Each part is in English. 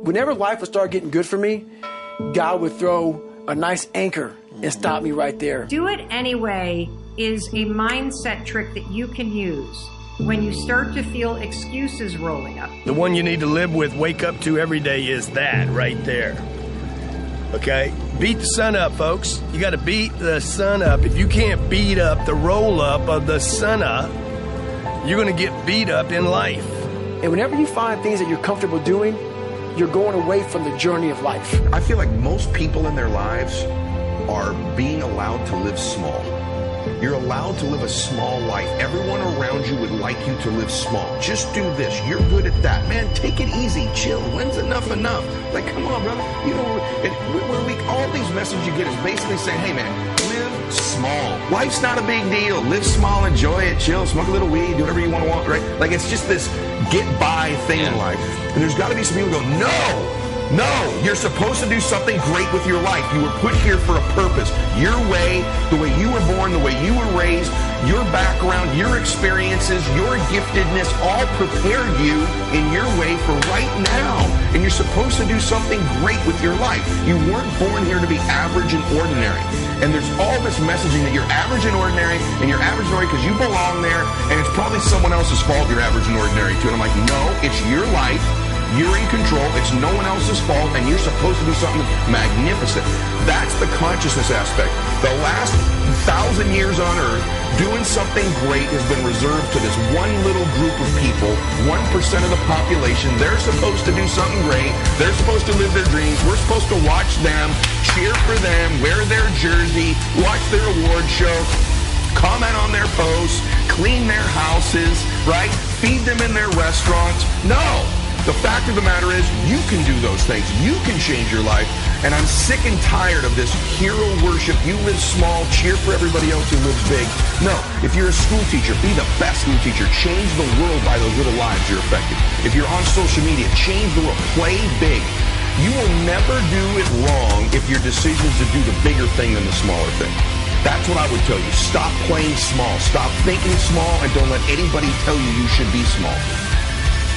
Whenever life would start getting good for me, God would throw a nice anchor and stop me right there. Do it anyway is a mindset trick that you can use when you start to feel excuses rolling up. The one you need to live with, wake up to every day is that right there. Okay? Beat the sun up, folks. You got to beat the sun up. If you can't beat up the roll up of the sun up, you're going to get beat up in life. And whenever you find things that you're comfortable doing, you're going away from the journey of life. I feel like most people in their lives are being allowed to live small. You're allowed to live a small life. Everyone around you would like you to live small. Just do this. You're good at that. Man, take it easy. Chill. When's enough enough? Like, come on, brother. You know, all these messages you get is basically saying, hey, man, live small. Life's not a big deal. Live small, enjoy it, chill, smoke a little weed, do whatever you want, right? Like, it's just this get-by thing in life. And there's got to be some people who go, no, you're supposed to do something great with your life. You were put here for a purpose. Your way, the way you were born, the way you were raised, your background, your experiences, your giftedness all prepared you in your way for right now. And you're supposed to do something great with your life. You weren't born here to be average and ordinary. And there's all this messaging that you're average and ordinary, and you're average and ordinary because you belong there, and it's probably someone else's fault you're average and ordinary too. And I'm like, no, it's your life. You're in control. It's no one else's fault, and you're supposed to do something magnificent. That's the consciousness aspect. The last 1,000 years on Earth, doing something great has been reserved to this one little group of people, 1% of the population. They're supposed to do something great. They're supposed to live their dreams. We're supposed to watch them, cheer for them, wear their jersey, watch their award show, comment on their posts, clean their houses, right? Feed them in their restaurants. No. The fact of the matter is, you can do those things. You can change your life. And I'm sick and tired of this hero worship. You live small, cheer for everybody else who lives big. No, if you're a school teacher, be the best school teacher. Change the world by those little lives you're affecting. If you're on social media, change the world. Play big. You will never do it wrong if your decision is to do the bigger thing than the smaller thing. That's what I would tell you. Stop playing small. Stop thinking small, and don't let anybody tell you you should be small.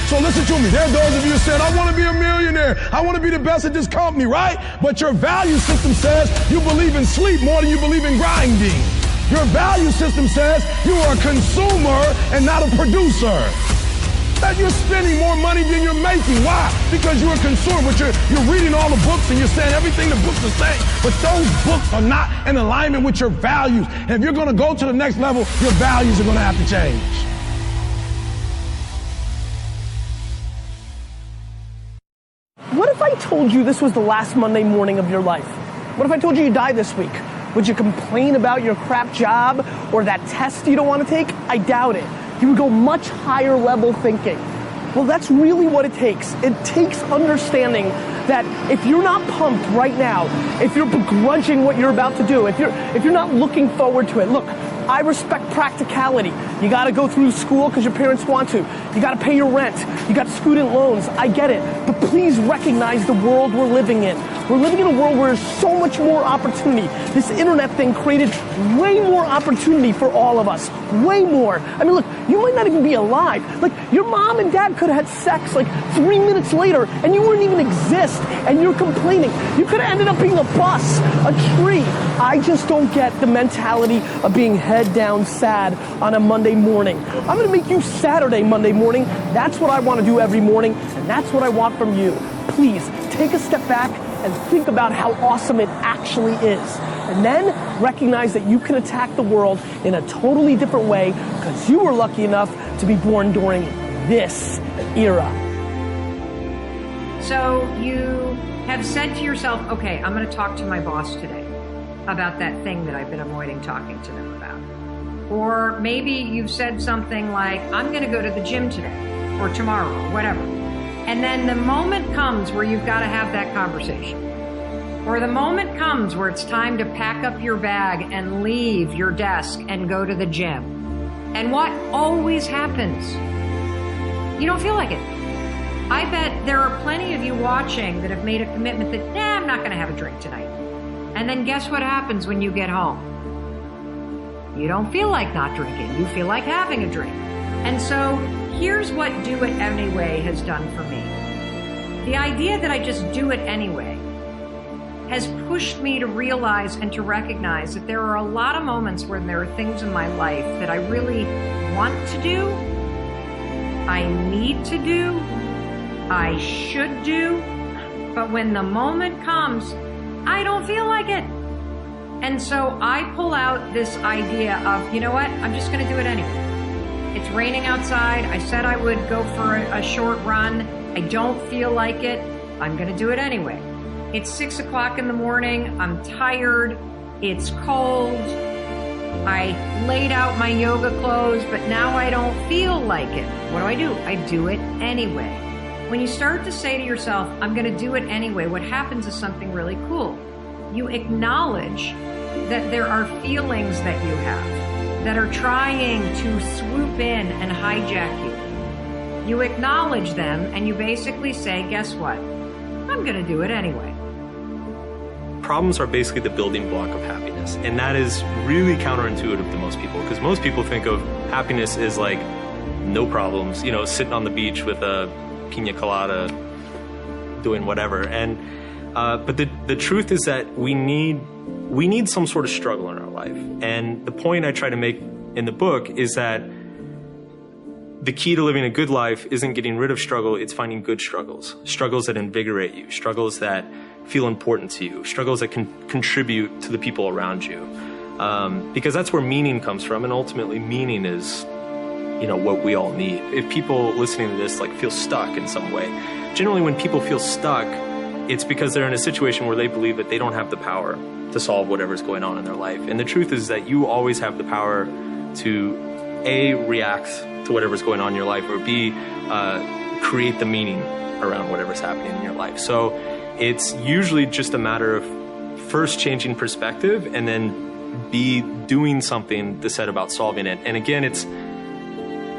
So listen to me. There are those of you who said, I want to be a millionaire. I want to be the best at this company, right? But your value system says you believe in sleep more than you believe in grinding. Your value system says you are a consumer and not a producer. That you're spending more money than you're making. Why? Because you're a consumer, but you're reading all the books and you're saying everything the books are saying. But those books are not in alignment with your values. And if you're going to go to the next level, your values are going to have to change. What if I told you this was the last Monday morning of your life? What if I told you you die this week? Would you complain about your crap job or that test you don't want to take? I doubt it. You would go much higher level thinking. Well, that's really what it takes. It takes understanding that if you're not pumped right now, if you're begrudging what you're about to do, if you're not looking forward to it, look, I respect practicality. You gotta go through school because your parents want to. You gotta pay your rent. You got student loans. I get it. But please recognize the world we're living in. We're living in a world where there's so much more opportunity. This internet thing created way more opportunity for all of us. Way more. I mean, look, you might not even be alive. Like, your mom and dad could have had sex like 3 minutes later and you wouldn't even exist and you're complaining. You could have ended up being a bus, a tree. I just don't get the mentality of being head down sad on a Monday morning. I'm gonna make you Saturday Monday morning. That's what I want to do every morning, and that's what I want from you. Please, take a step back and think about how awesome it actually is. And then recognize that you can attack the world in a totally different way because you were lucky enough to be born during this era. So you have said to yourself, okay, I'm going to talk to my boss today about that thing that I've been avoiding talking to them about. Or maybe you've said something like, I'm going to go to the gym today or tomorrow or whatever. And then the moment comes where you've got to have that conversation. Or the moment comes where it's time to pack up your bag and leave your desk and go to the gym. And what always happens? You don't feel like it. I bet there are plenty of you watching that have made a commitment that, I'm not going to have a drink tonight. And then guess what happens when you get home? You don't feel like not drinking. You feel like having a drink. And so here's what Do It Anyway has done for me. The idea that I just do it anyway has pushed me to realize and to recognize that there are a lot of moments where there are things in my life that I really want to do, I need to do, I should do, but when the moment comes, I don't feel like it. And so I pull out this idea of, you know what, I'm just going to do it anyway. It's raining outside. I said I would go for a short run. I don't feel like it. I'm going to do it anyway. It's 6 o'clock in the morning. I'm tired. It's cold. I laid out my yoga clothes, but now I don't feel like it. What do? I do it anyway. When you start to say to yourself, I'm going to do it anyway, what happens is something really cool. You acknowledge that there are feelings that you have that are trying to swoop in and hijack you. You acknowledge them and you basically say, guess what? I'm going to do it anyway. Problems are basically the building block of happiness. And that is really counterintuitive to most people, because most people think of happiness as like no problems, you know, sitting on the beach with a pina colada, doing whatever. And but the truth is that we need some sort of struggle in our life. And the point I try to make in the book is that the key to living a good life isn't getting rid of struggle, it's finding good struggles. Struggles that invigorate you, struggles that feel important to you, struggles that can contribute to the people around you. Because that's where meaning comes from, and ultimately meaning is, you know, what we all need. If people listening to this like feel stuck in some way, generally when people feel stuck, it's because they're in a situation where they believe that they don't have the power to solve whatever's going on in their life. And the truth is that you always have the power to A, react to whatever's going on in your life, or B, create the meaning around whatever's happening in your life. So it's usually just a matter of first changing perspective and then B, doing something to set about solving it. And again, it's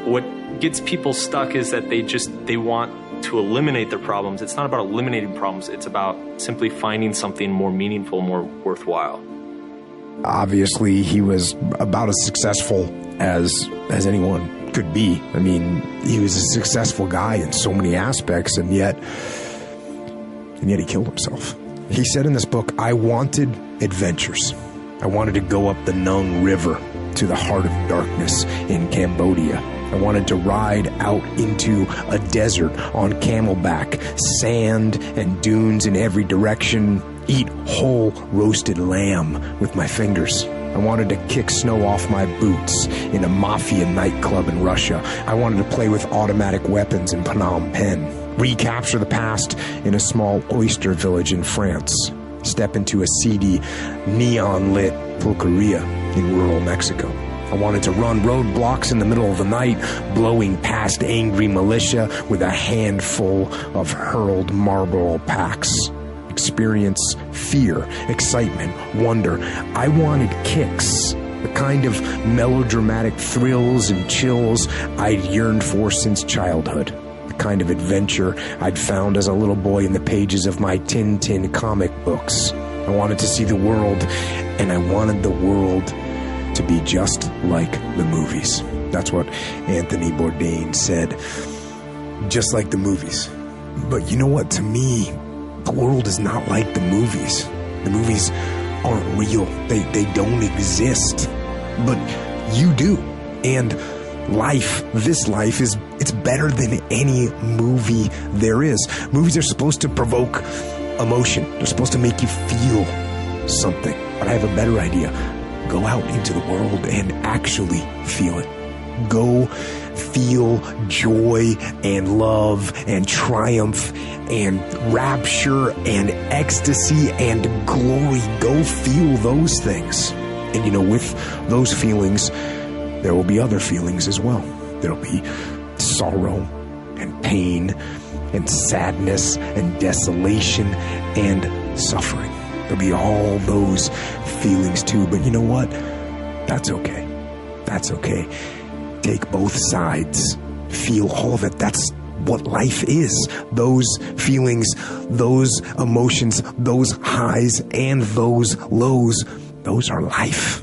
what gets people stuck is that they want to eliminate their problems. It's not about eliminating problems. It's about simply finding something more meaningful, more worthwhile. Obviously, he was about as successful as anyone could be. I mean, he was a successful guy in so many aspects, and yet he killed himself. He said in this book, I wanted adventures. I wanted to go up the Nung River to the heart of darkness in Cambodia. I wanted to ride out into a desert on camelback, sand and dunes in every direction, eat whole roasted lamb with my fingers. I wanted to kick snow off my boots in a mafia nightclub in Russia. I wanted to play with automatic weapons in Phnom Penh, recapture the past in a small oyster village in France, step into a seedy, neon-lit pulqueria in rural Mexico. I wanted to run roadblocks in the middle of the night, blowing past angry militia with a handful of hurled Marlboro packs. Experience fear, excitement, wonder. I wanted kicks, the kind of melodramatic thrills and chills I'd yearned for since childhood, the kind of adventure I'd found as a little boy in the pages of my Tintin comic books. I wanted to see the world, and I wanted the world to be just like the movies. That's what Anthony Bourdain said, just like the movies. But you know what? To me, the world is not like the movies. The movies aren't real. They don't exist. But you do. And life, this life, it's better than any movie there is. Movies are supposed to provoke emotion. They're supposed to make you feel something. But I have a better idea. Go out into the world and actually feel it. Go feel joy and love and triumph and rapture and ecstasy and glory. Go feel those things. And you know, with those feelings, there will be other feelings as well. There'll be sorrow and pain and sadness and desolation and suffering. There'll be all those feelings too, but you know what? That's okay. That's okay. Take both sides. Feel all of it. That's what life is. Those feelings, those emotions, those highs and those lows, those are life.